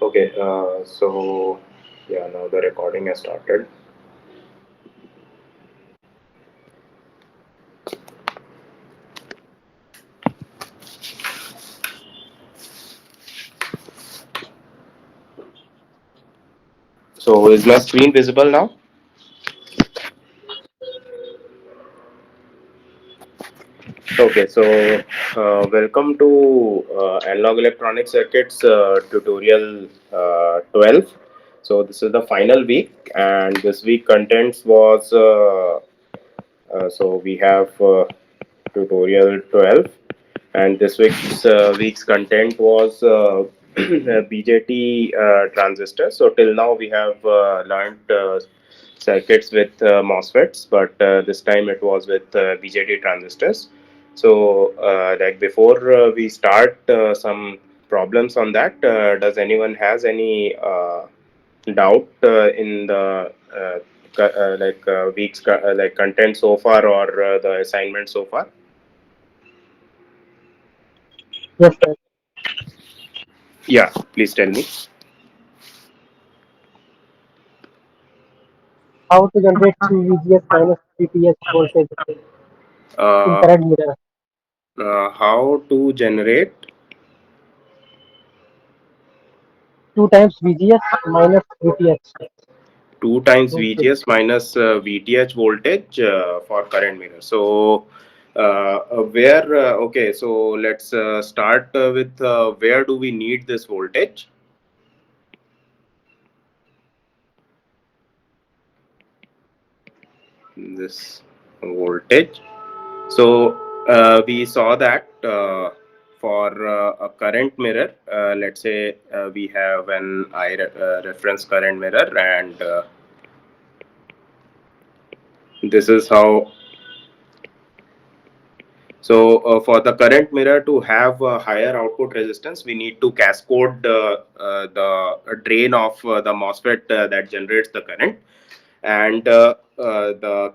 Okay, so yeah, now the recording has started. So is my screen visible now? Okay, so welcome to Analog Electronic Circuits tutorial 12. So this is the final week, and this week contents was so we have tutorial 12, and this week's content was BJT transistor. So till now we have learned circuits with MOSFETs, but this time it was with BJT transistors. So like before we start some problems on that, does anyone has any doubt in the week's like content so far, or the assignment so far? Yes, sir. Yeah, please tell me. How to generate 2 VGS minus VTH voltage in Uh, current mirror. how to generate 2 times VGS minus VTH 2 times voltage. VGS minus VTH voltage for current mirror. So, okay, so let's start with where do we need this voltage? This voltage. So, we saw that for a current mirror, let's say we have an reference current mirror, and this is how. So for the current mirror to have a higher output resistance, we need to cascode the drain of the MOSFET that generates the current, and the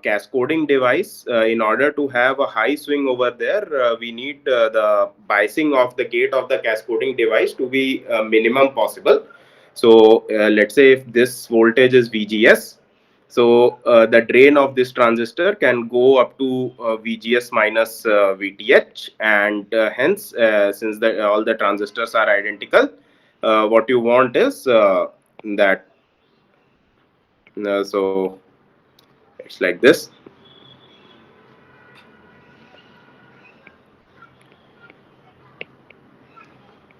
cascoding device. In order to have a high swing over there, we need the biasing of the gate of the cascoding device to be minimum possible. So let's say if this voltage is VGS, so the drain of this transistor can go up to VGS minus VTH, and hence, since all the transistors are identical, what you want is that. So it's like this,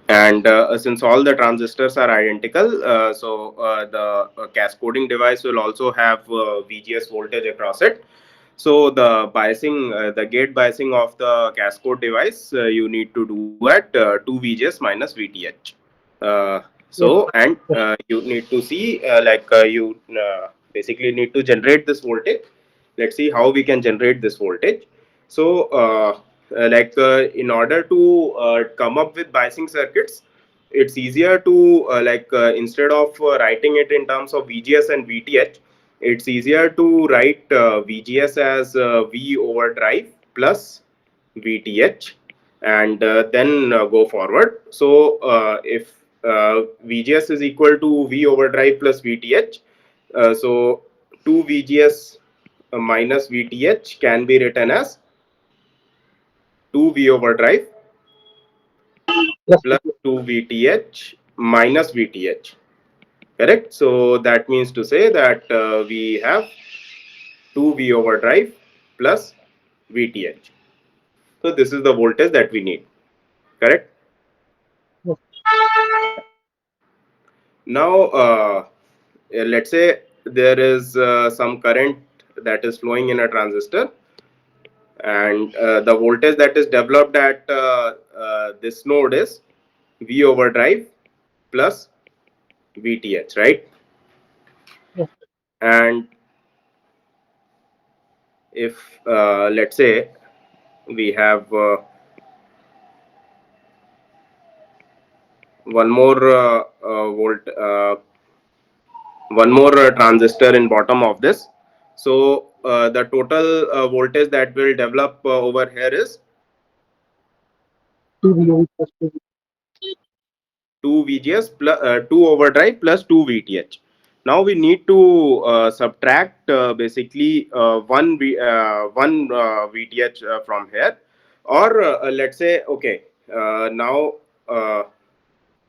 and since all the transistors are identical, so the cascoding device will also have VGS voltage across it. So the biasing, the gate biasing of the cascode device, you need to do at 2 VGS minus VTH. Uh, Yes, so, and yes, you need to see you basically need to generate this voltage. Let's see how we can generate this voltage. So in order to come up with biasing circuits, it's easier to instead of writing it in terms of VGS and VTH, it's easier to write VGS as V over drive plus VTH, and then go forward. So if VGS is equal to V over drive plus VTH, so 2 VGS minus VTH can be written as 2 V over drive yes, plus 2 VTH minus VTH. Correct? So that means to say that we have 2 V over drive plus VTH. So this is the voltage that we need. Correct? yes. Yeah. Now, let's say there is some current that is flowing in a transistor, and the voltage that is developed at this node is V over drive plus VTH, right? Yes. And if let's say we have one more one more transistor in bottom of this, so the total voltage that will develop over here is 2 VOV plus 2 2 VGS plus 2 overdrive plus 2 VTH. Now we need to subtract basically one VTH from here, or let's say okay. Now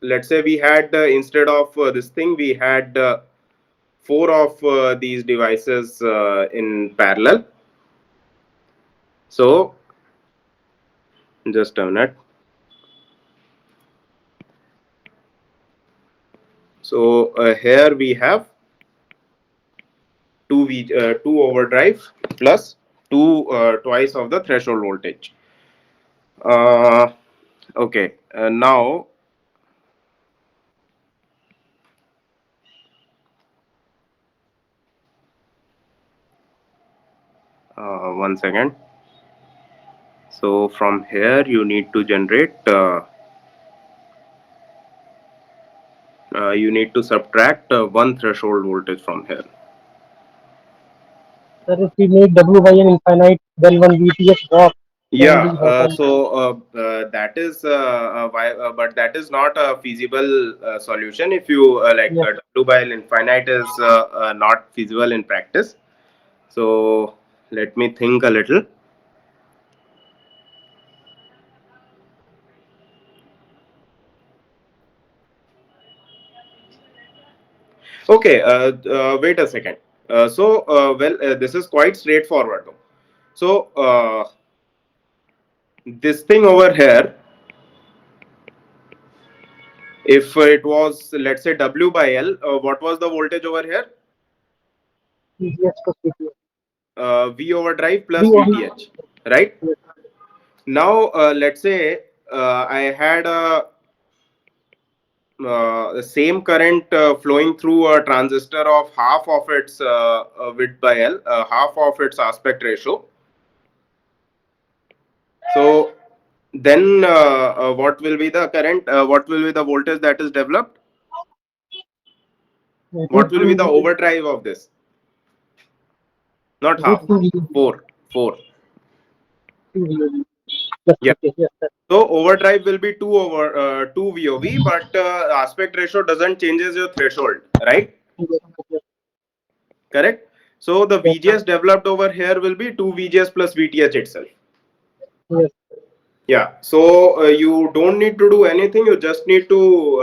let's say we had instead of this thing we had four of these devices in parallel. So just a minute. So here we have 2 overdrive plus 2 twice of the threshold voltage. Uh, okay, now one second. So from here you need to generate. You need to subtract one threshold voltage from here. Sir, if we make W by N infinite, then one VTH drop can Yeah, be happen. that is but that is not a feasible solution. If you Yes, W by L infinite is not feasible in practice. So let me think a little. Okay, wait a second. This is quite straightforward though. So this thing over here, if it was let's say W by L, what was the voltage over here? VTH plus VTH. V over drive V plus only. VTH, right? Yes, Now, let's say I had the same current flowing through a transistor of half of its width by L, half of its aspect ratio. So then, what will be the current? What will be the voltage that is developed? it is What will be the two, overdrive of this? Not it is half, two VTH. four, four. Two VTH. Yes, Yeah. okay, yes, sir. So overdrive will be two VOV, but aspect ratio doesn't changes your threshold, right? Yes, yes, Correct. So the yes, sir. VGS developed over here will be 2 VGS plus VTH itself. Yes, Yeah. So you don't need to do anything. You just need to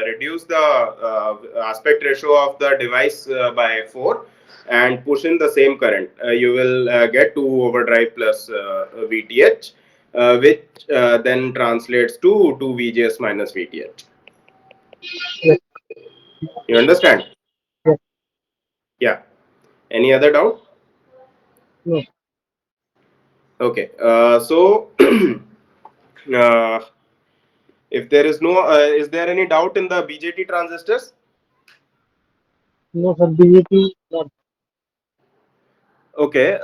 reduce the aspect ratio of the device by 4 and push in the same current. You will get 2 overdrive plus VTH, which then translates to 2 VGS minus VTH. yes, You understand? yes, Yeah. Any other doubt? no, Okay. So uh, if there is no, is there any doubt in the BJT transistors? no, sir, BJT, not. Okay,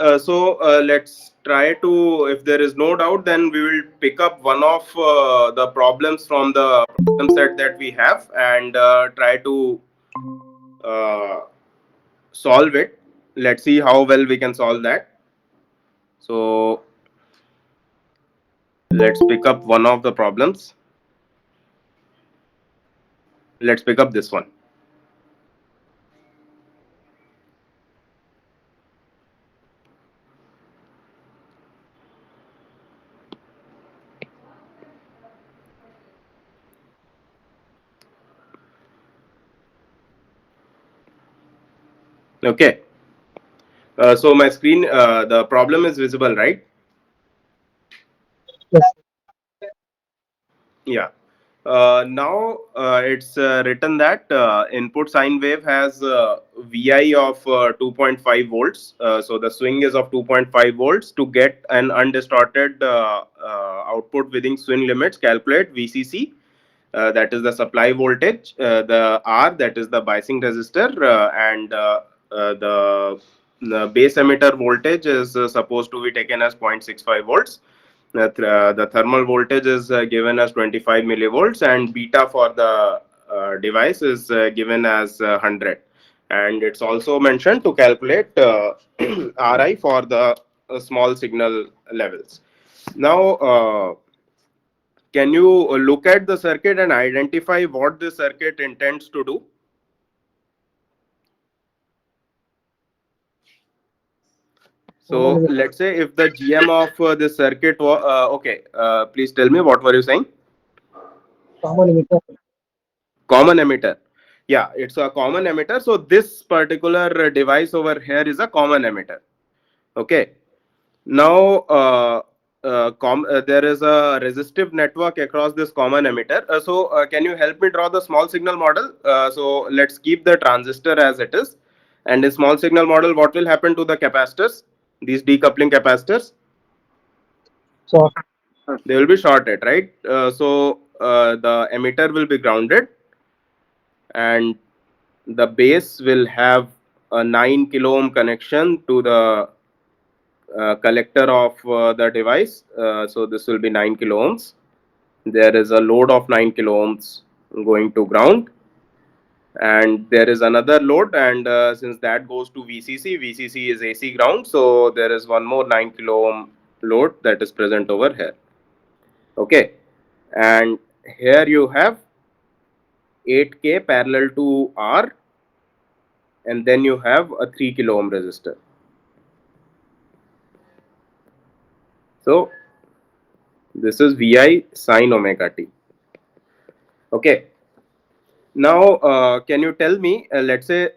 let's try to, if there is no doubt, then we will pick up one of the problems from the problem set that we have and try to uh, solve it. Let's see how well we can solve that. So, let's pick up one of the problems. Let's pick up this one. Okay, so my screen, the problem is visible, right? Yes, Yeah. Now it's written that input sine wave has Vi of 2.5 volts. So the swing is of 2.5 volts. To get an undistorted output within swing limits, calculate VCC. That is the supply voltage. The R, that is the biasing resistor, and the base emitter voltage is supposed to be taken as 0.65 volts. The thermal voltage is given as 25 millivolts, and beta for the device is given as 100. And it's also mentioned to calculate Ri for the small signal levels. Now, can you look at the circuit and identify what the circuit intends to do? common So let's say if the GM of this circuit was okay, please tell me what were you saying? common emitter. Common emitter. Yeah, it's a common emitter. So this particular device over here is a common emitter. Okay. Now, there is a resistive network across this common emitter. So, can you help me draw the small signal model? So, let's keep the transistor as it is. And in small signal model, what will happen to the capacitors? These decoupling capacitors, So they will be shorted, right? So, the emitter will be grounded, and the base will have a 9 kilo ohm connection to the collector of the device. So this will be 9 kilo ohms. There is a load of 9 kilo ohms going to ground, and there is another load, and since that goes to VCC, VCC is AC ground, so there is one more 9 kilo ohm load that is present over here. Okay, and here you have 8K parallel to R, and then you have a 3 kilo ohm resistor. So this is Vi sin omega t. Okay. Now, can you tell me, let's say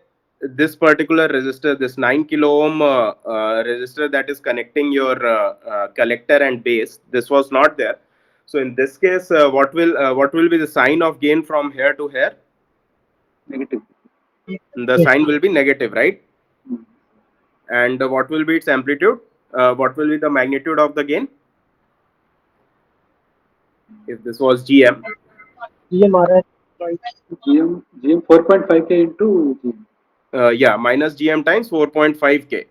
this particular resistor, this 9 kilo ohm resistor that is connecting your collector and base, this was not there. So in this case, what will be the sign of gain from here to here? Negative. The yes, sign will be negative, right? Mm. And what will be its amplitude? What will be the magnitude of the gain? If this was GM, GMRS by GM 4.5K into GM. yeah, minus GM times 4.5K.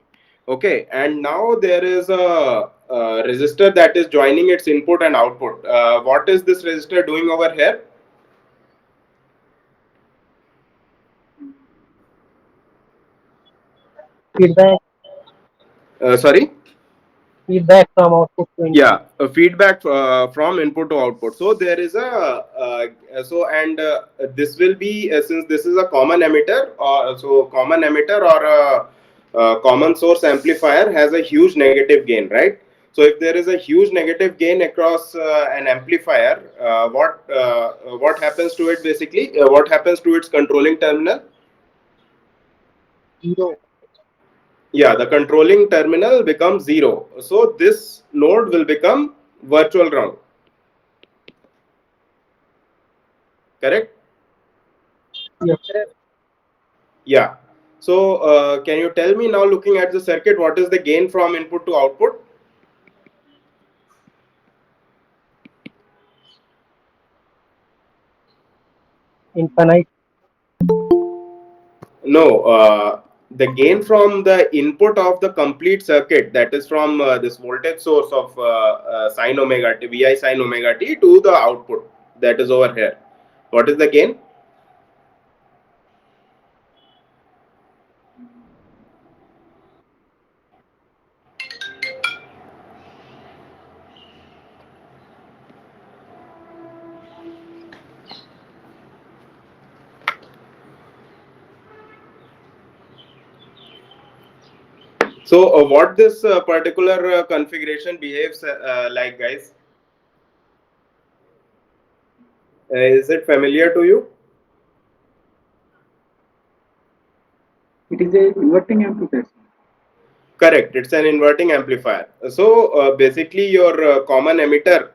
Okay, and now there is a resistor that is joining its input and output. What is this resistor doing over here? feedback Sorry? feedback from output to input. Yeah, a feedback from input to output. So there is a so and this will be since this is a common emitter, or so common emitter or a common source amplifier has a huge negative gain, right? So if there is a huge negative gain across an amplifier, what happens to it basically? What happens to its controlling terminal? Zero. Yeah, the controlling terminal becomes zero. So this node will become virtual ground. Correct? Yes. Yeah. So, can you tell me now, looking at the circuit, what is the gain from input to output? Infinite. No, the gain from the input of the complete circuit, that is from this voltage source of sine omega t, Vi sine omega t, to the output, that is over here. What is the gain? So, what this particular configuration behaves like, guys? Is it familiar to you? It is a inverting amplifier. Correct, it's an inverting amplifier. So, basically, your common emitter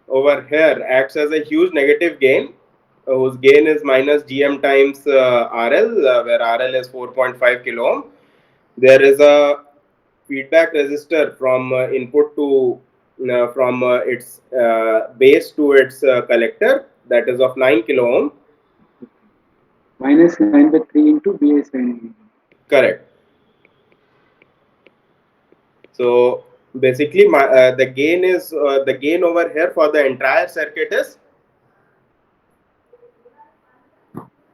over here acts as a huge negative gain, whose gain is minus GM times RL, where RL is 4.5 kilo ohm. There is a feedback resistor from input to from its base to its collector, that is of 9 kilo ohm. Minus 9/3 into BA sin. Correct. So basically, the gain over here for the entire circuit is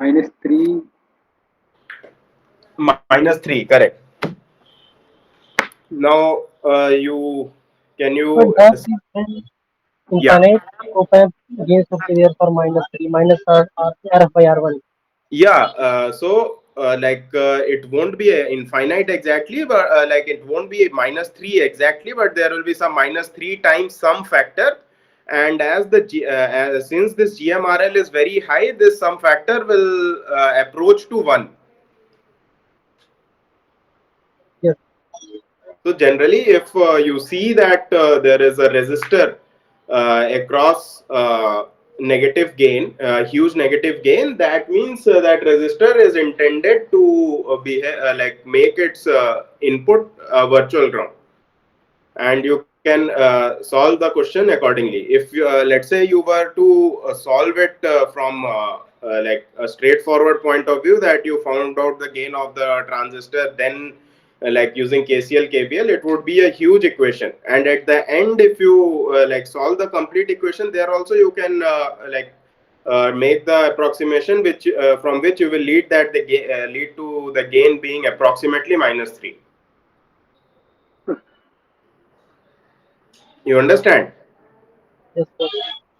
Minus 3. minus 3. Correct. Now, you can But you that is then Yeah. Infinite op-amp gain should be there for -3, minus RF by R1. Yeah, it won't be infinite exactly, but like it won't be -3 exactly, but there will be some -3 times some factor. And as since this GMRL is very high, this sum factor will approach to 1. Yes, So generally, if you see that there is a resistor across negative gain, huge negative gain, that means that resistor is intended to like make its input virtual ground, and you can solve the question accordingly. If let's say you were to solve it from like a straightforward point of view, that you found out the gain of the transistor, then like using KCL KVL, it would be a huge equation. And at the end, if you like solve the complete equation, there also you can make the approximation which from which you will lead that lead to the gain being approximately -3. You understand? yes, sir.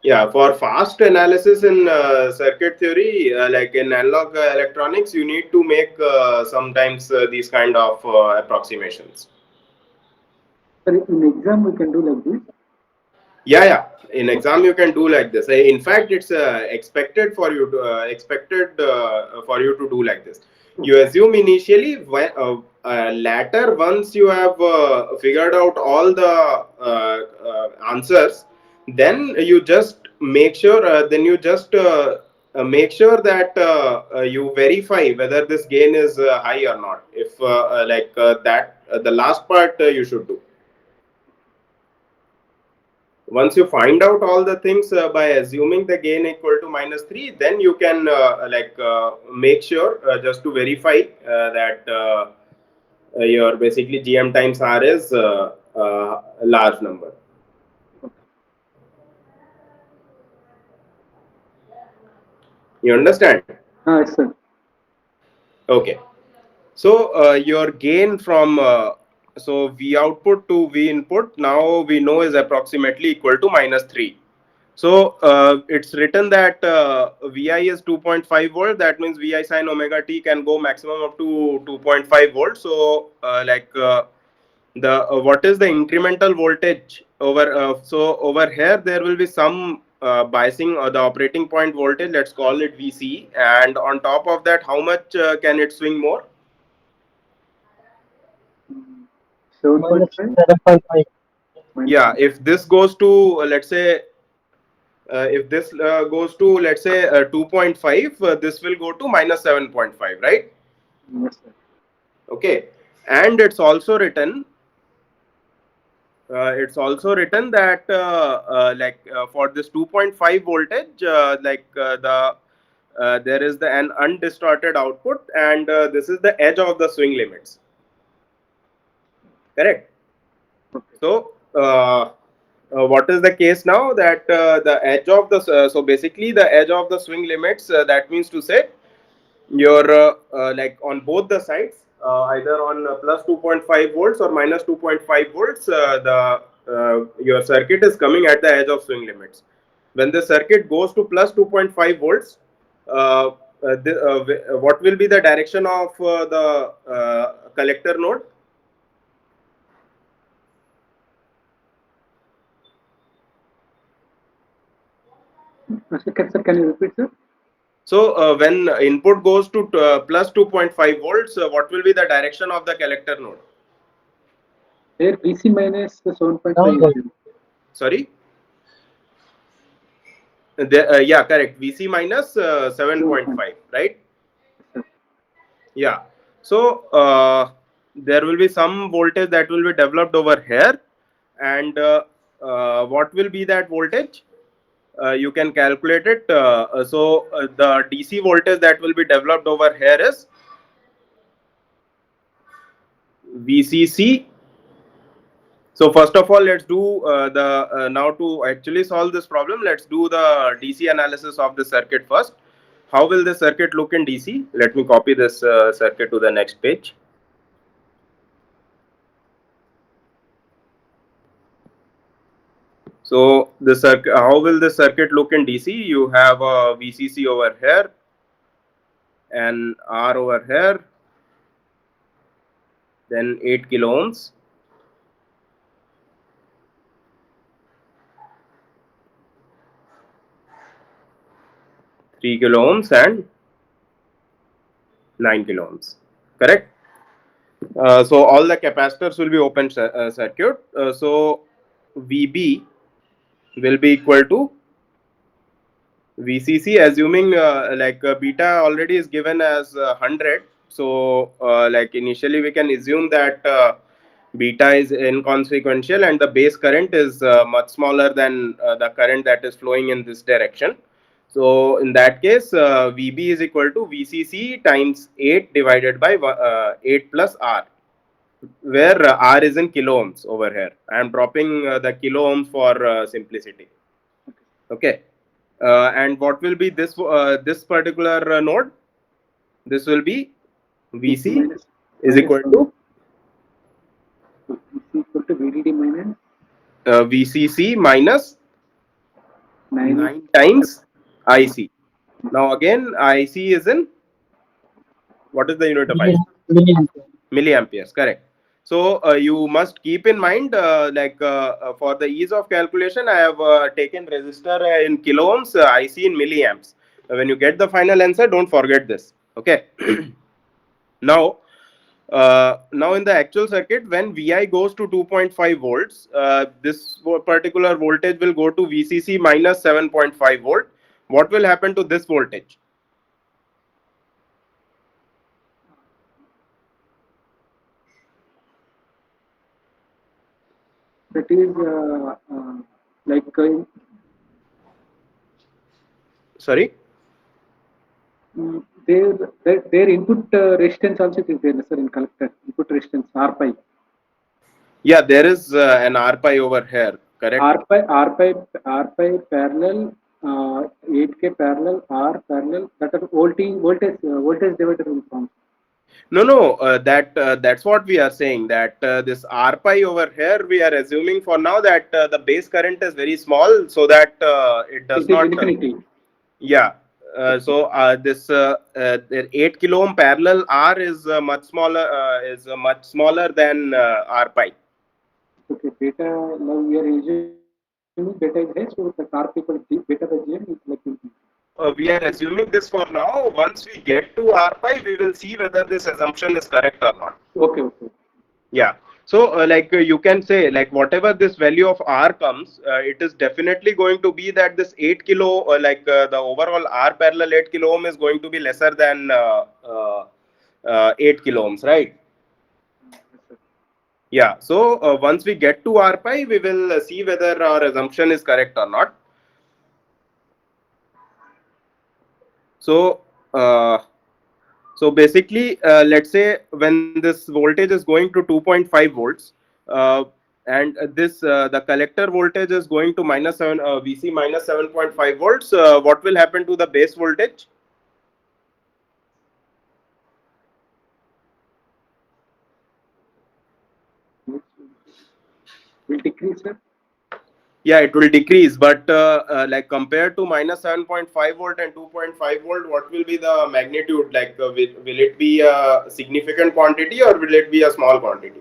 Yeah, for fast analysis in circuit theory, like in analog electronics, you need to make sometimes these kind of approximations. Sir, in exam we can do like this. Yeah, yeah. In exam, you can do like this. In fact, it's expected for you to do like this. You assume initially, when later, once you have figured out all the answers, then you just make sure. Then you just make sure that you verify whether this gain is high or not. If that, the last part you should do. Once you find out all the things by assuming the gain equal to -3, then you can make sure just to verify that your basically GM times R is a large number. You understand? Yes, sir. Okay. So your gain from V output to V input now we know is approximately equal to -3. So it's written that Vi is 2.5 volt. That means Vi sin omega t can go maximum up to 2.5 volts. So the what is the incremental voltage over? So over here there will be some biasing the operating point voltage. Let's call it Vc. And on top of that, how much can it swing more? Minus 7.5 7.5. minus Yeah, if this goes to let's say if this goes to let's say 2.5, this will go to -7.5, right? yes, sir. Okay, and it's also written that for this 2.5 voltage, there is an undistorted output, and this is the edge of the swing limits. Correct. Okay. So what is the case now that the edge of the so basically the edge of the swing limits, that means to say your like on both the sides, either on plus 2.5 volts or minus 2.5 volts, the your circuit is coming at the edge of swing limits. When the circuit goes to plus 2.5 volts, uh, what will be the direction of the collector node? Sir, can you repeat, sir? So when input goes to plus 2.5 volts, what will be the direction of the collector node? There BC minus 7.5 is Downward. there. Sorry. Yeah, correct. VC minus 7.5, 7.5. right? Yes, sir. Yeah. So there will be some voltage that will be developed over here, and what will be that voltage? You can calculate it. The DC voltage that will be developed over here is VCC. So first of all, let's do the now to actually solve this problem. Let's do the DC analysis of the circuit first. How will this circuit look in DC? Let me copy this circuit to the next page. So the circuit, how will the circuit look in DC? You have a VCC over here and R over here, then 8 kilo ohms, 3 kilo ohms, and 9 kilo ohms. Correct. So all the capacitors will be open circuit. So VB will be equal to VCC, assuming beta already is given as 100. So like initially we can assume that beta is inconsequential and the base current is much smaller than the current that is flowing in this direction. So in that case, VB is equal to VCC times 8 divided by 8 plus R, where R is in kilo ohms over here. I am dropping the kilo ohms for simplicity. Okay. And what will be this particular node? This will be VC VC minus is minus equal to VC equal to VDD minus VCC minus 9. 9 times IC. Now again, IC is in, what is the unit of IC? milliampere. Milliamperes, correct. So you must keep in mind, for the ease of calculation, I have taken resistor in kilo ohms, IC in milliamps. When you get the final answer, don't forget this. Okay. Now, now in the actual circuit, when Vi goes to 2.5 volts, this particular voltage will go to VCC minus 7.5 volt. What will happen to this voltage? That is like Sorry. their input resistance also is there, sir, in collector input resistance R pi. Yeah, there is an R pi over here, correct? R pi parallel 8K parallel R parallel, that are voltage divider will form. No, no, that's what we are saying. That this R pi over here, we are assuming for now that the base current is very small, so that it does It is not. infinity. Yeah. So this the 8 kilo ohm parallel R is much smaller. Is much smaller than R pi. Okay, beta, now we are assuming beta is high, so the R equal beta by GM is like infinity. So we are assuming this for now. Once we get to R pi, we will see whether this assumption is correct or not. Okay. Yeah. So you can say, like, whatever this value of R comes, it is definitely going to be that this 8 kilo, the overall R parallel 8 kilo ohm is going to be lesser than 8 kilo ohms, right? Yes, sir. Yeah. So once we get to R pi, we will see whether our assumption is correct or not. So uh, so basically, let's say when this voltage is going to 2.5 volts, uh, and this the collector voltage is going to minus 7 VC minus 7.5 volts. What will happen to the base voltage? Yes, will decrease, sir. Yeah, it will decrease, but like compared to minus 7.5 volt and 2.5 volt, what will be the magnitude? Like, will it be a significant quantity or will it be a small quantity?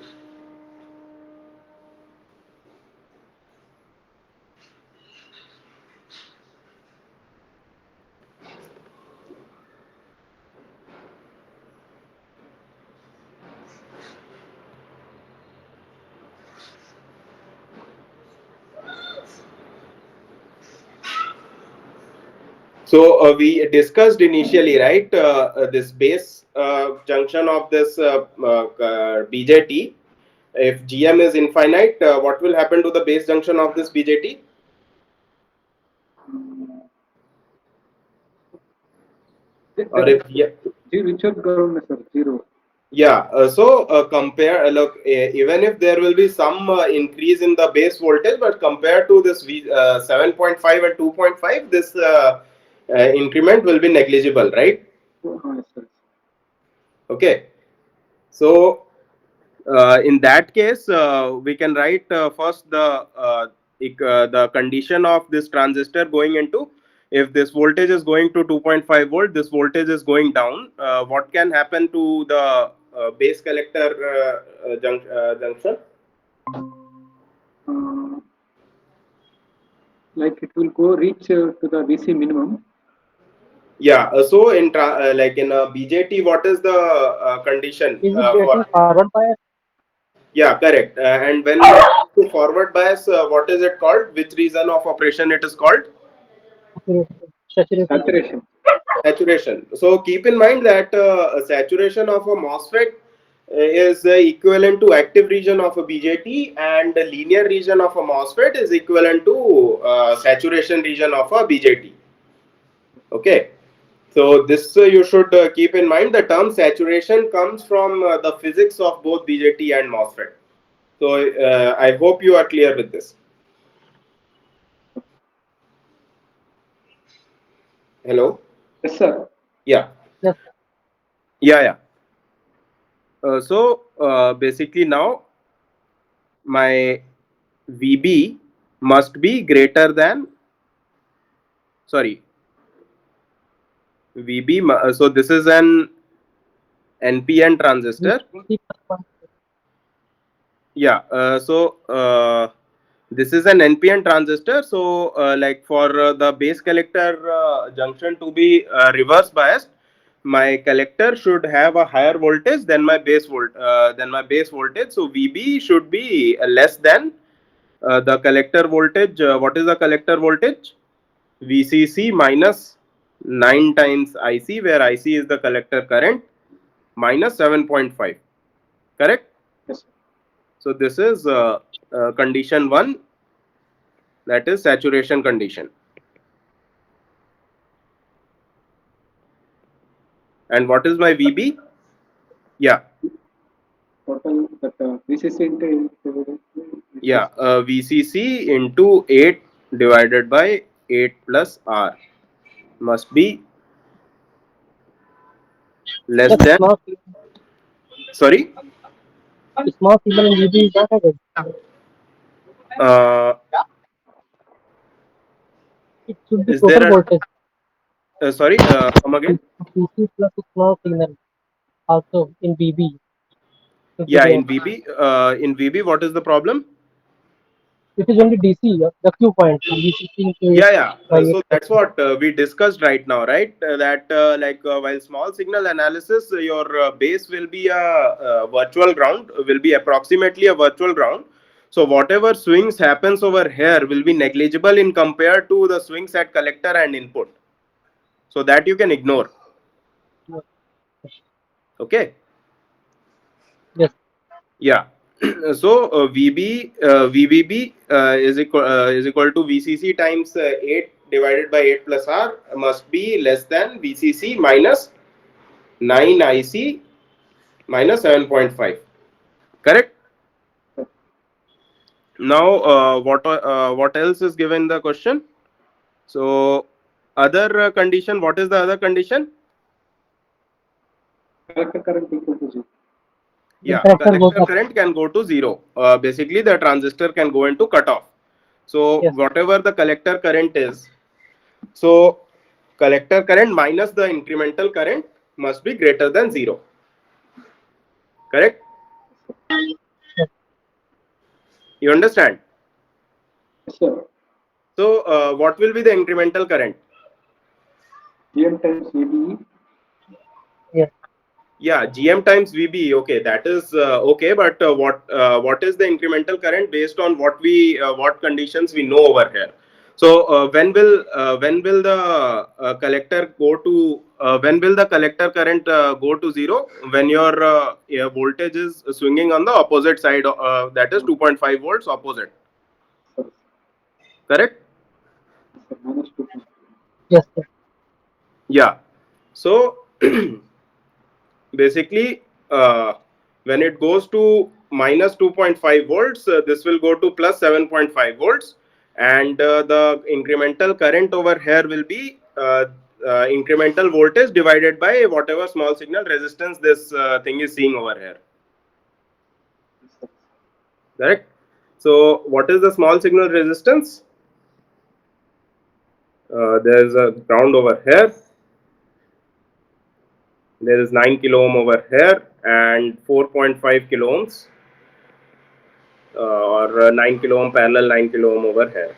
So we discussed initially, right? This base junction of this BJT. If GM is infinite, what will happen to the base junction of this BJT? Mm, Or that if, yeah, which will ground, sir, zero. yeah. So compare. Look, even if there will be some increase in the base voltage, but compared to this 7.5 and 2.5, this increment will be negligible, right? Oh, yes, sir. Okay. So in that case, we can write first the the condition of this transistor going into, if this voltage is going to 2.5 volt, this voltage is going down, what can happen to the base collector junction? Uh, like it will go reach to the VC minimum. Yeah, so in like in a BJT, what is the condition Is it for? getting forward bias? Yeah, correct. And when it comes to forward bias, what is it called? Which region of operation it is called? Saturation. Saturation. Saturation. So keep in mind that a saturation of a MOSFET is equivalent to active region of a BJT, and the linear region of a MOSFET is equivalent to saturation region of a BJT. Okay. So this you should keep in mind. The term saturation comes from the physics of both BJT and MOSFET. So I hope you are clear with this. Hello. Yes, sir. Yeah. Yes, Yeah. Yeah. So basically now my VB must be greater than, sorry, VB. So this is an NPN transistor. VC plus Yeah. This is an NPN transistor. So like for the base collector junction to be reverse biased, my collector should have a higher voltage than my base voltage. So VB should be less than the collector voltage. What is the collector voltage? VCC minus 9 times IC, where IC is the collector current, minus 7.5. Correct? Yes, sir. So this is condition 1, that is saturation condition. And what is my VB? Yeah, Total that VCC into yeah, VCC into 8 divided by 8 plus R must be less yes, than, small, sorry, small signal in VB is not a good. uh, It should be is total there voltage. sorry, come again? VC plus a small signal also in VB should be Yeah, there. in VB, what is the problem? It is only DC, the Q point. VCC into 8 Yeah, yeah. by 8 So plus. that's what we discussed right now, right? That like while small signal analysis, your base will be a virtual ground, will be approximately a virtual ground. So whatever swings happens over here will be negligible in compared to the swings at collector and input. So that you can ignore. Okay. Yes, Yeah. So VBB is equal to VCC times 8 divided by 8 plus R must be less than VCC minus 9 IC minus 7.5. Correct. Now what else is given the question? So other condition. What is the other condition? collector current equal to 0. the Yeah, character goes collector up. current can go to zero. Basically, the transistor can go into cutoff. So Yes, whatever the collector current is, so collector current minus the incremental current must be greater than zero. Correct? yes, You understand? Yes, sir. So what will be the incremental current? GM times VBE. yes. Yeah, GM times VB. Okay, that is okay. But what is the incremental current based on what conditions we know over here? So when will the collector go to when will the collector current go to zero? When your yeah, voltage is swinging on the opposite side, that is 2.5 volts opposite. Sir, Correct? sir, minus 2. Yes, yes. Yeah. So basically when it goes to minus 2.5 volts, this will go to plus 7.5 volts, and the incremental current over here will be incremental voltage divided by whatever small signal resistance this thing is seeing over here. Yes, sir. Correct. So what is the small signal resistance? There is a ground over here. There is 9 kilo ohm over here and 4.5 kilo ohms or 9 kilo ohm parallel 9 kilo ohm over here.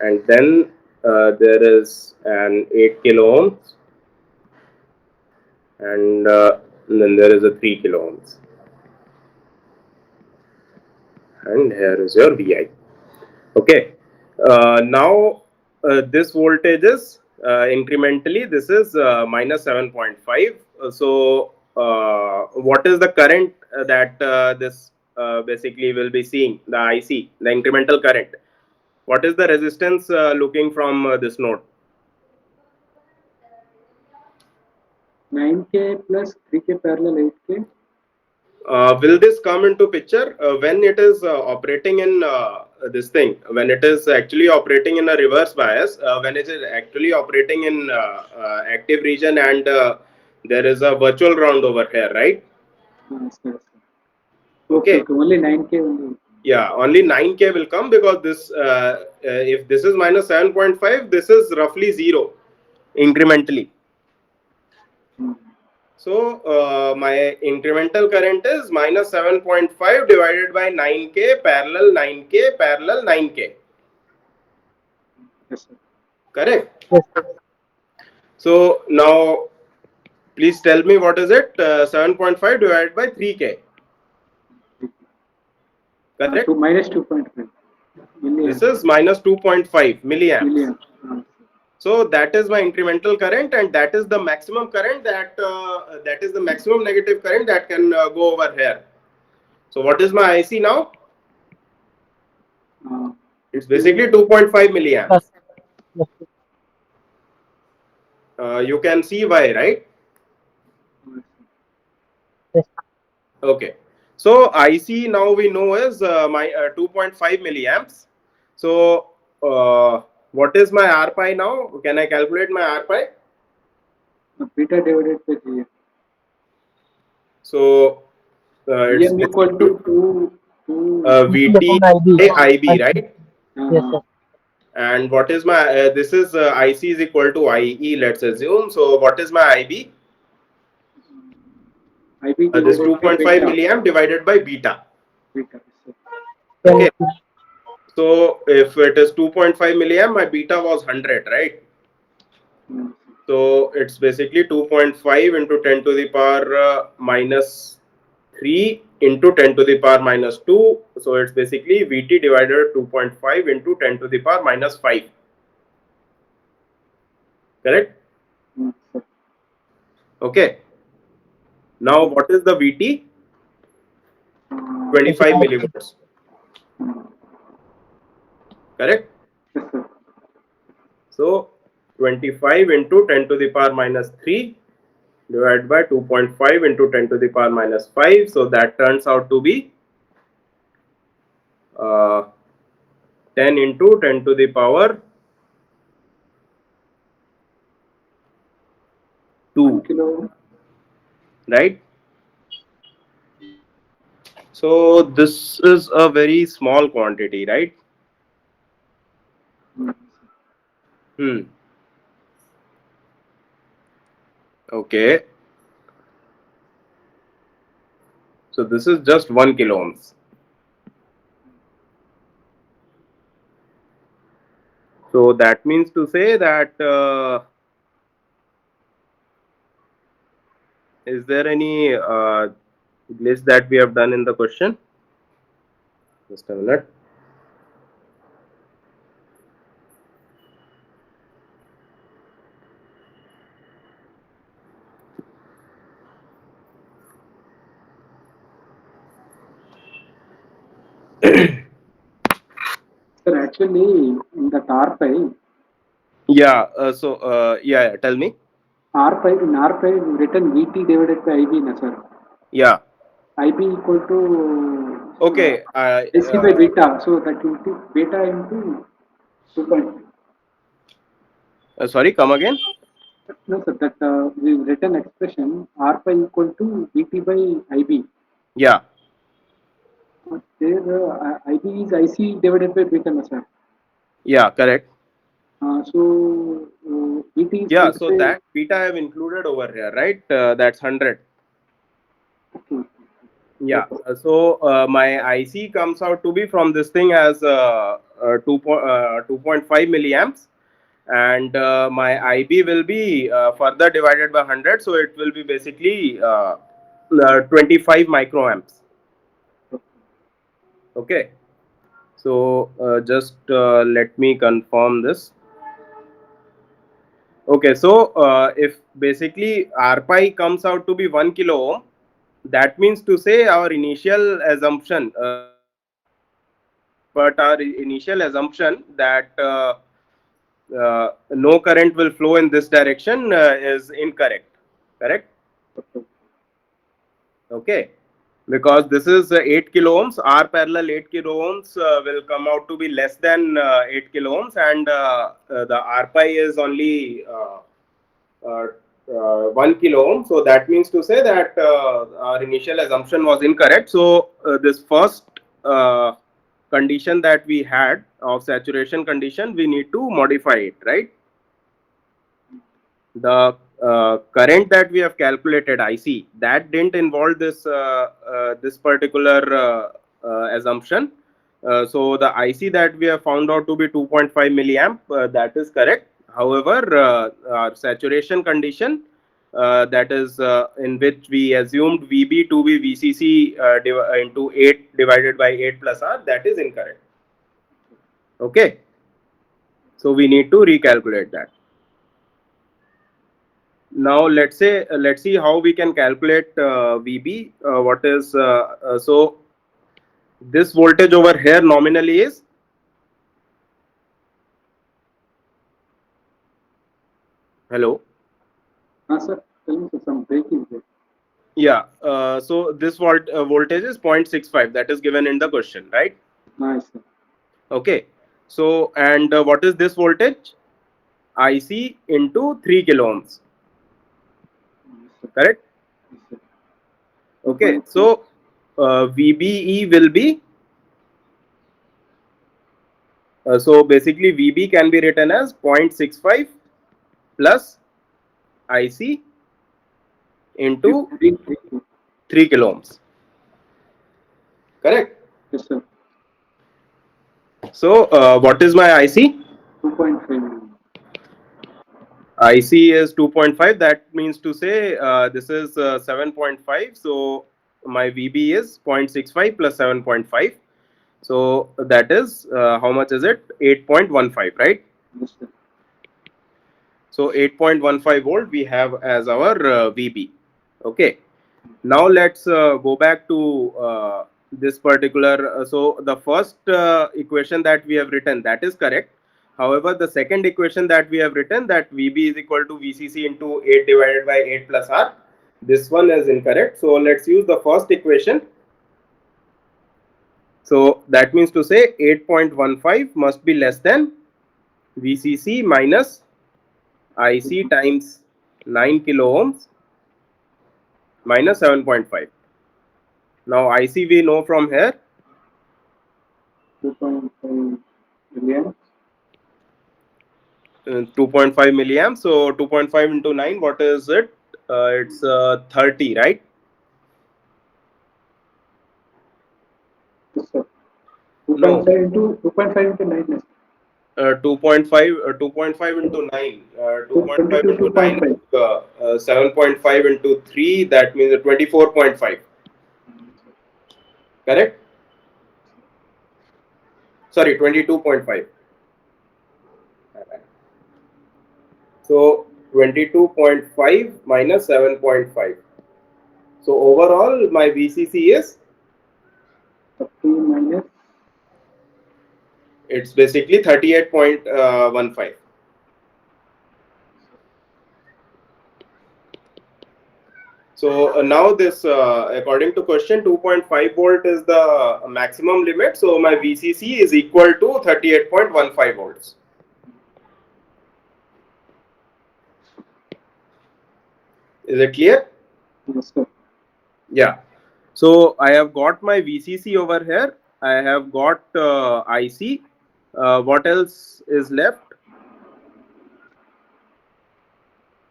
And then there is an 8 kilo ohms and then there is a 3 kilo ohms, and here is your Vi. Okay, now this voltage is incrementally, this is minus 7.5. So what is the current that this basically will be seeing, the IC, the incremental current? What is the resistance looking from this node? 9K plus 3K parallel 8K. Will this come into picture when it is operating in this thing, when it is actually operating in a reverse bias, when it is actually operating in active region, and there is a virtual ground over here, right? Sir. Okay, Okay, okay, only 9K only. yeah, only 9K will come because this if this is minus 7.5, this is roughly 0 incrementally. Hmm. So my incremental current is minus 7.5 divided by 9K parallel 9K parallel 9K. Yes, sir. Correct. Yes. So now please tell me what is it? 7.5 divided by 3K. Correct. Two minus 2.5 This milliamp. is minus 2.5 milliamps. Milliamp. So that is my incremental current, and that is the maximum current that is the maximum negative current that can go over here. So what is my IC now? Uh, It's basically 2.5 milliamps. Plus. Yes. You can see why, right? Yes. Okay. So IC now we know is my 2.5 milliamps. So what is my R pi now? Can I calculate my R pi? beta divided by Gm. So it's Gm equal to basically 2 VT VT upon IB. by IB, right? Yes, sir. And what is my this is IC is equal to IE, let's assume. So what is my IB? IB This divided by 2.5 beta. milliamp divided by beta. Beta. So, 10. Okay. So if it is 2.5 milliamp, my beta was 100, right? mm, So it's basically 2.5 into 10 to the power minus 3 into 10 to the power minus 2. So it's basically Vt divided 2.5 into 10 to the power minus 5. Correct? so, Okay. Now what is the Vt? uh, 25 25. millivolts. mm, Correct? yes, sir. So 25 into 10 to the power minus 3 divided by 2.5 into 10 to the power minus 5. So that turns out to be uh, 10 into 10 to the power 1 2, kilo. right? So this is a very small quantity, right? Mm, Hmm. Okay. So this is just 1 kilo ohms. So that means to say that is there any glitch that we have done in the question? Just a minute. Sir, actually, in the RPI, Yeah. Yeah. Tell me. RPI, in RPI, written VT divided by IB, na, sir. Yeah. IB equal to Okay. IC by beta. So that into beta into 2.5. Sorry. Come again. No, sir, that we've written expression R pi equal to VT by IB. Yeah, There, IB is IC divided by beta, no, sir. yeah, correct. VT is Yeah, 25. so that beta I have included over here, right? That's 100. Okay. Yeah. So my IC comes out to be from this thing as 2.5 milliamps, and my IB will be further divided by 100, so it will be basically 25 microamps. Okay. So just let me confirm this. Okay, so if basically R pi comes out to be 1 kilo ohm, that means to say our initial assumption, but our initial assumption that no current will flow in this direction is incorrect. Correct? Okay. Okay. Because this is 8 kilo ohms, R parallel 8 kilo ohms will come out to be less than 8 kilo ohms, and the R pi is only uh, 1 kilo ohm. So that means to say that our initial assumption was incorrect. So this first uh, condition that we had of saturation condition, we need to modify it, right? The current that we have calculated, IC, that didn't involve this particular assumption. So the IC that we have found out to be 2.5 milliamp, that is correct. However, our saturation condition, that is in which we assumed VB to be VCC into 8 divided by 8 plus R, that is incorrect. Okay, so we need to recalculate that. Now let's see how we can calculate VB. What is so this voltage over here nominally is, hello. Sir, tell me, sir, some break is there. Yeah, so this voltage is 0.65, that is given in the question, right? Nice, sir. Okay, so and what is this voltage? IC into 3 kilo ohms, Yes, sir. correct? Yes, sir. Okay, 2.5. so VBE will be, so basically VB can be written as 0.65 plus IC into 3 kilo ohms, correct? Yes, sir. So what is my IC? 2.5. IC is 2.5, that means to say this is 7.5, so my VB is 0.65 plus 7.5, so that is how much is it? 8.15, right? Yes, sir. So 8.15 volt we have as our VB. Okay. Now let's go back to this particular. So the first equation that we have written, that is correct. However, the second equation that we have written, that VB is equal to VCC into 8 divided by 8 plus R, this one is incorrect. So let's use the first equation. So that means to say 8.15 must be less than VCC minus IC times 9 kilo ohms minus 7.5. Now IC we know from here, 2.5 million. 2.5 milliamps. So 2.5 into 9, what is it? It's 30, right? Yes, sir. No, 2.5 into 9 is 2.5 into 9. 2.5 22, into 9 2.5. is 7.5 into 3, that means 24.5. Correct? Sorry, 22.5. So 22.5 minus 7.5. So overall, my VCC is, 30 minus. it's basically 38.15. So now this, according to question, 2.5 volt is the maximum limit. So my VCC is equal to 38.15 volts. Is it clear? Yes, sir. Yeah. So I have got my VCC over here. I have got IC. What else is left?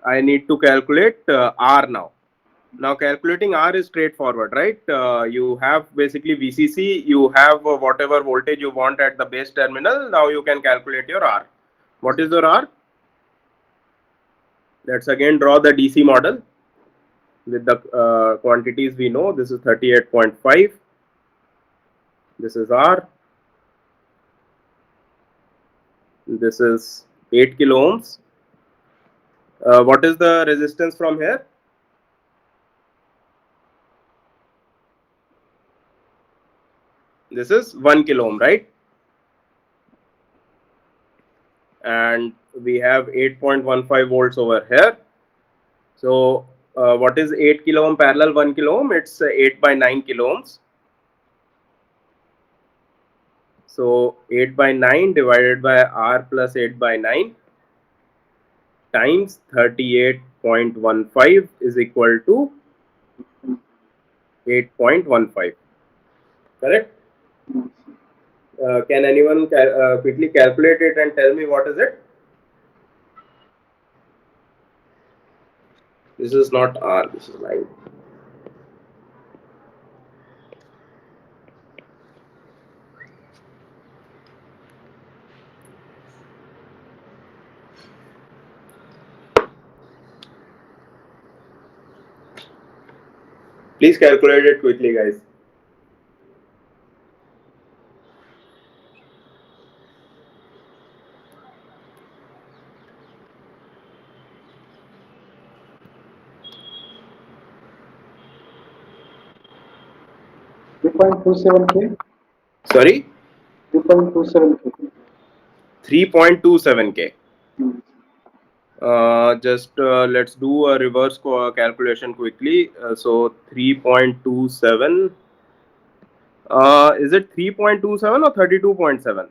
I need to calculate R now. Now calculating R is straightforward, right? You have basically VCC, you have whatever voltage you want at the base terminal. Now you can calculate your R. What is your R? Let's again draw the DC model with the quantities we know. This is 38.5. This is R. This is 8 kilo ohms. What is the resistance from here? This is 1 kilo ohm, right? And we have 8.15 volts over here. So what is 8 kilo ohm parallel 1 kilo ohm? It's 8 by 9 kilo ohms. So 8 by 9 divided by R plus 8 by 9 times 38.15 is equal to 8.15. Correct? Can anyone quickly calculate it and tell me what is it? This is not R, this is 9. Please calculate it quickly, guys. 3.27K. Sorry, 3.27K. 3.27K. Hmm. Just let's do a reverse calculation quickly. So 3.27. Is it 3.27 or 32.7?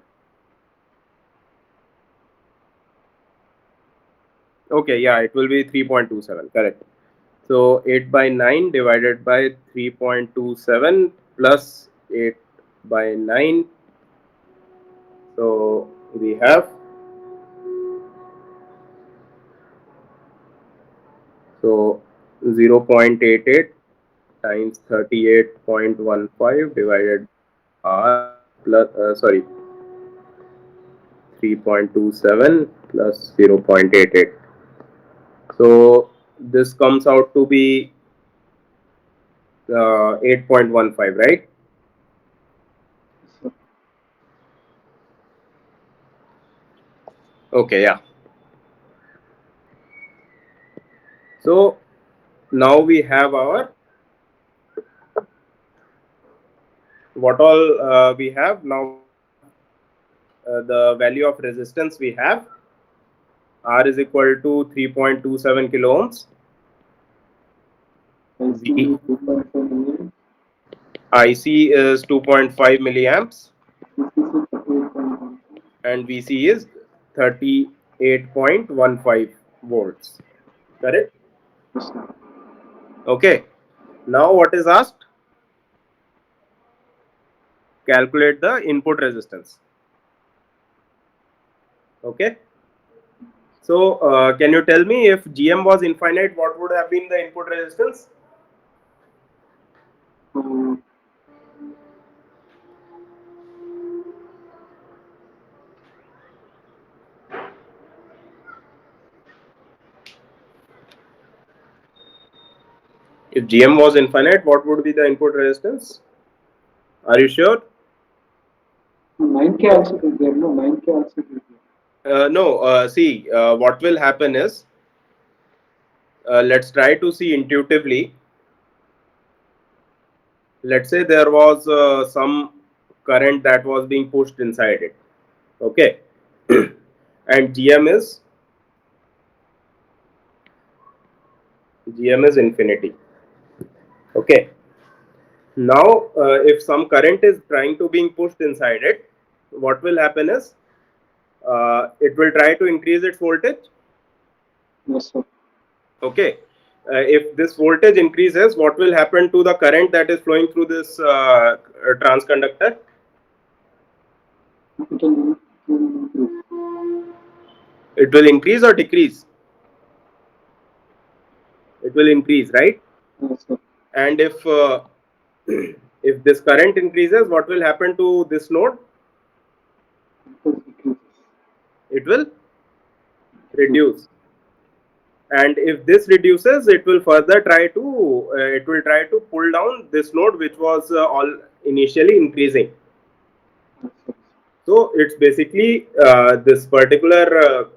Okay, yeah, it will be 3.27. Correct. So 8 by 9 divided by 3.27 plus 8 by 9. So we have, so 0.88 times 38.15 divided R plus sorry 3.27 plus 0.88. So this comes out to be 8.15, right? Okay, yeah. So now we have our, what all we have now. We have the value of resistance we have. R is equal to 3.27 kilo ohms. IC V 2.4 million. IC is 2.5 milliamps VCC 38.1. and VC is 38.15 volts. Correct? Yes, sir. Okay. Now what is asked? Calculate the input resistance. Okay. So can you tell me, if GM was infinite, what would have been the input resistance? Um, If GM was infinite, what would be the input resistance? Are you sure? 9K also is there. No, 9K also is there. No. See, what will happen is, let's try to see intuitively. Let's say there was some current that was being pushed inside it. Okay. And GM is infinity. Okay. Now, if some current is trying to being pushed inside it, what will happen is, it will try to increase its voltage. Yes, sir. Okay. if this voltage increases, what will happen to the current that is flowing through this transconductor? It will increase. It will increase or decrease? It will increase, right? Yes, sir. And if if this current increases, what will happen to this node? It will decrease. It will Decrease. reduce. And if this reduces, it will further try to pull down this node which was all initially increasing. Yes, yes. So it's basically this particular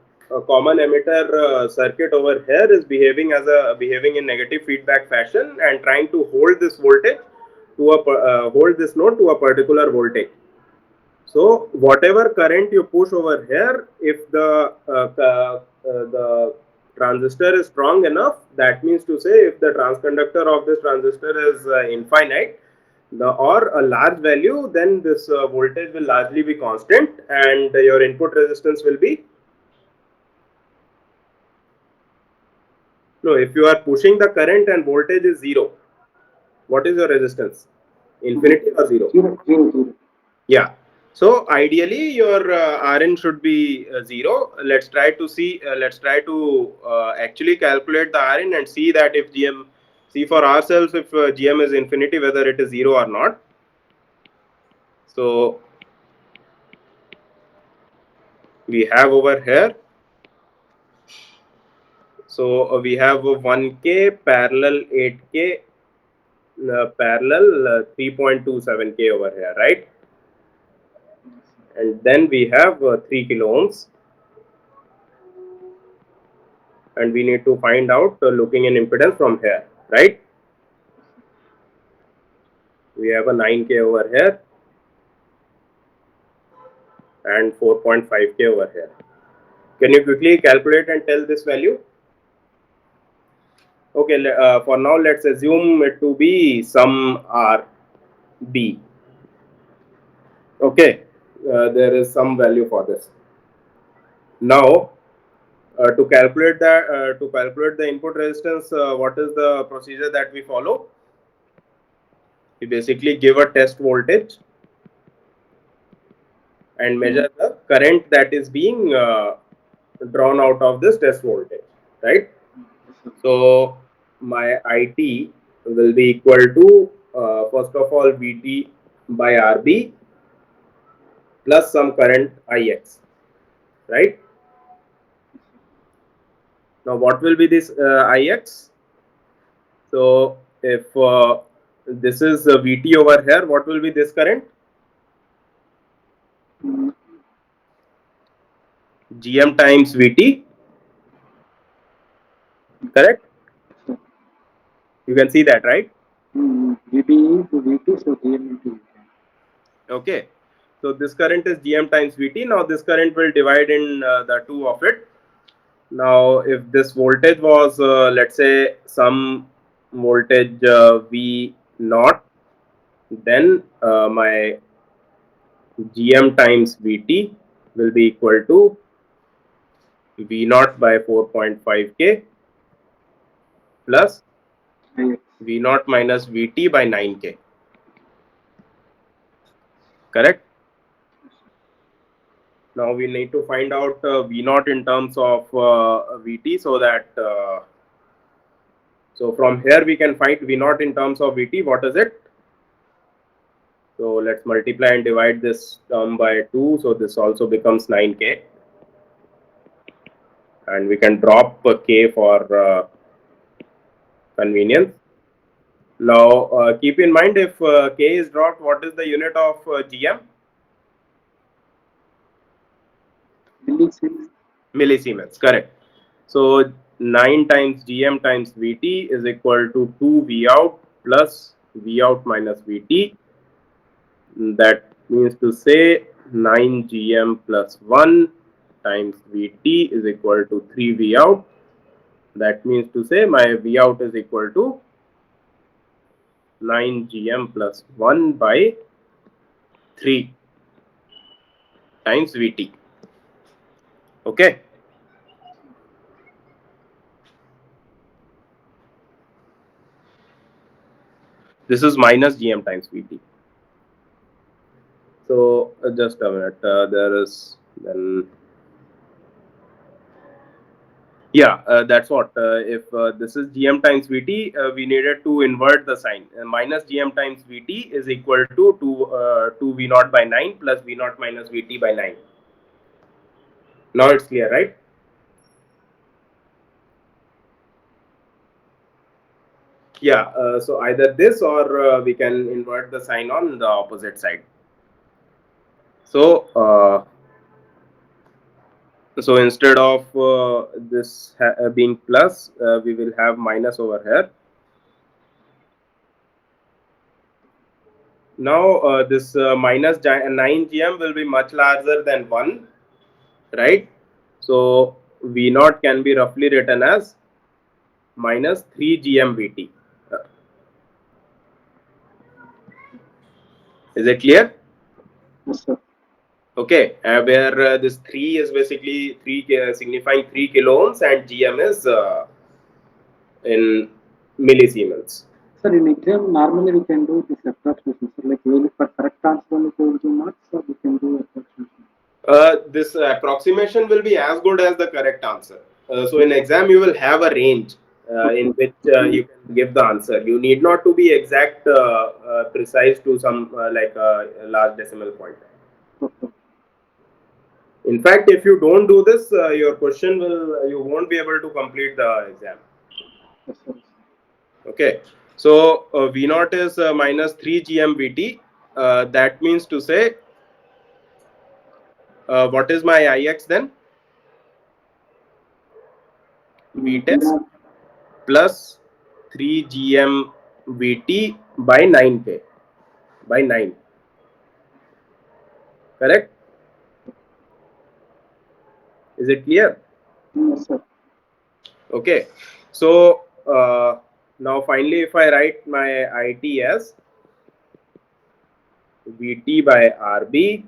common emitter circuit over here is behaving in negative feedback fashion and trying to hold this voltage to hold this node to a particular voltage. So whatever current you push over here, if the transistor is strong enough, that means to say if the transconductor of this transistor is infinite, or a large value, then this voltage will largely be constant, and your input resistance will be no. If you are pushing the current and voltage is zero, what is your resistance? Infinity or zero? Zero, zero, zero. Yeah. So ideally, your Rn should be zero. Let's try to see. Let's try to actually calculate the Rn and see that if GM, see for ourselves if GM is infinity, whether it is zero or not. So we have over here. So we have 1K parallel 8K parallel 3.27K over here, right? And then we have 3 kilo ohms, and we need to find out looking in impedance from here, right? We have a 9K over here and 4.5K over here. Can you quickly calculate and tell this value? Okay, for now let's assume it to be some RB. Okay, there is some value for this. Now, to calculate the input resistance, what is the procedure that we follow? We basically give a test voltage and measure the current that is being drawn out of this test voltage, right? So my IT will be equal to first of all VT by RB plus some current IX, right? Now what will be this IX? So if this is VT over here, what will be this current? Mm, GM times VT, correct? so, You can see that, right? VB into VT, so GM into VT. Okay. So this current is GM times VT. Now this current will divide in the two of it. Now if this voltage was let's say some voltage V naught, then my GM times VT will be equal to V naught by 4.5K plus IX. V naught minus VT by 9K. Correct? Now we need to find out V naught in terms of VT, so that so from here we can find V naught in terms of VT. What is it? So let's multiply and divide this term by 2. So this also becomes 9K. And we can drop K for convenience. Now keep in mind, if K is dropped, what is the unit of GM? Millisiemens. Millisiemens, correct. So 9 times GM times VT is equal to 2 V out plus V out minus VT. That means to say 9 GM plus 1 times VT is equal to 3 V out. That means to say my V out is equal to 9 GM plus 1 by 3 times VT. Okay. This is minus Gm times Vt. So just a minute. There is then. Yeah, that's what. If this is Gm times Vt, we needed to invert the sign. Minus Gm times Vt is equal to 2 V naught by 9 plus V naught minus Vt by 9. Now it's clear, right? Yeah. So either this or we can invert the sign on the opposite side. So instead of this being plus, we will have minus over here. Now this minus 9 gm will be much larger than 1, right? So V naught can be roughly written as minus 3 gm Vt. Is it clear? Yes, sir. Okay, where this 3 is basically 3 signifying 3 kilo ohms and gm is in millisiemens. Sir, in exam, normally we can do this approximation. So, like, really for correct answer only we will do marks, so we can do approximation. This approximation will be as good as the correct answer. So in exam you will have a range in Okay. which you can give the answer. You need not to be exact, precise to some like a large decimal point. Okay. In fact, if you don't do this, your question will you won't be able to complete the exam. Yes, sir. Okay. So V naught is minus 3 GMVT. That means to say, what is my Ix then? V We test have, plus 3 GMVT by 9K by 9. Correct? Is it clear? yes, sir. Okay. So now finally, if I write my IT as Vt by Rb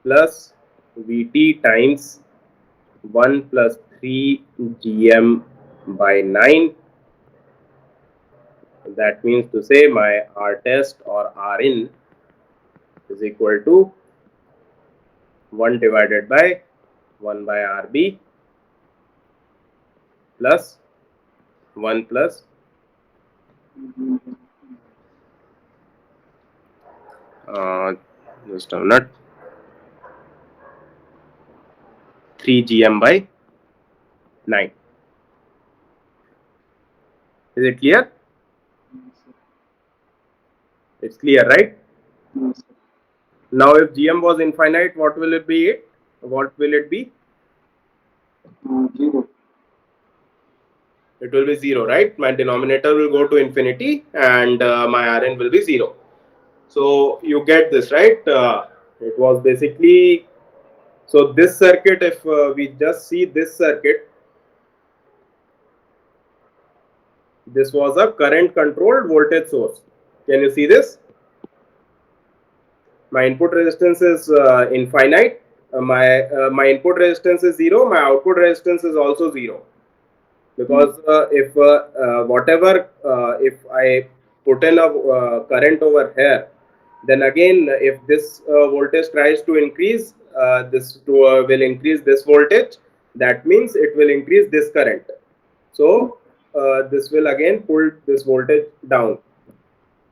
plus Vt times 1 plus 3 Gm by 9. That means to say my R test or Rin is equal to 1 divided by 1 by Rb plus 1 plus uh, just a minute, 3 Gm by 9. Is it clear? It's clear, right? Yes, sir. Now if Gm was infinite, what will it be? What will it be? 0. It will be 0, right? My denominator will go to infinity and my Rn will be 0. So you get this, right? It was basically, so this circuit, if we just see this circuit, this was a current controlled voltage source. Can you see this? My input resistance is infinite. My input resistance is 0. My output resistance is also 0. Because if whatever if I put in a current over here, then again if this voltage tries to increase, this will increase this voltage. That means it will increase this current. So this will again pull this voltage down.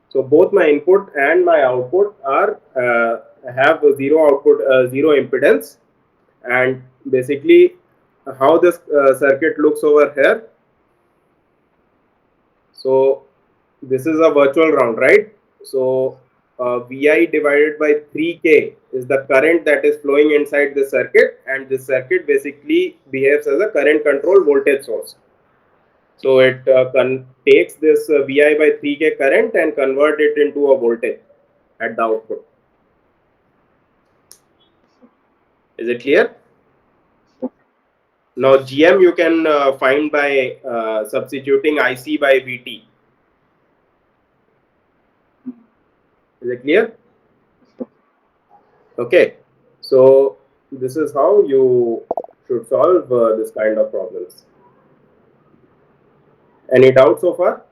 So both my input and my output are have a zero output, zero impedance, and basically how this circuit looks over here. So this is a virtual round, right? So Vi divided by 3K is the current that is flowing inside the circuit, and this circuit basically behaves as a current controlled voltage source. So it takes this Vi by 3K current and convert it into a voltage at the output. Is it clear? Now Gm you can find by substituting Ic by Vt. Is it clear? Okay. So this is how you should solve this kind of problems. Any doubts so far?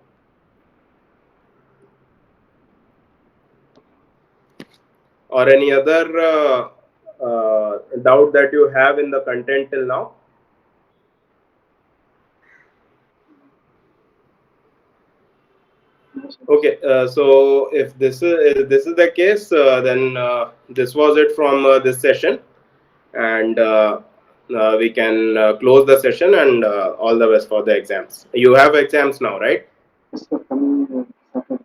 or any other doubt that you have in the content till now? Okay, so if this is the case, then this was it from this session, and we can close the session, and all the best for the exams. You have exams now, right? Yes, sir. Coming Saturday.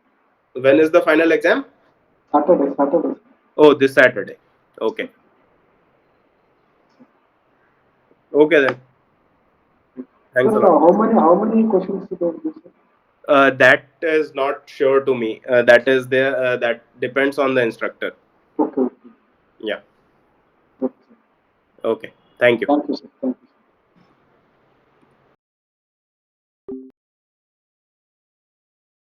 When is the final exam? Saturday. Oh, this Saturday. Okay. Okay then. Thanks Sir, a lot. how many questions do you have, sir? That is not sure to me. That is there. That depends on the instructor. Okay, okay. Yeah. Okay, sir. Okay. Thank you. Thank you, sir. Thank you.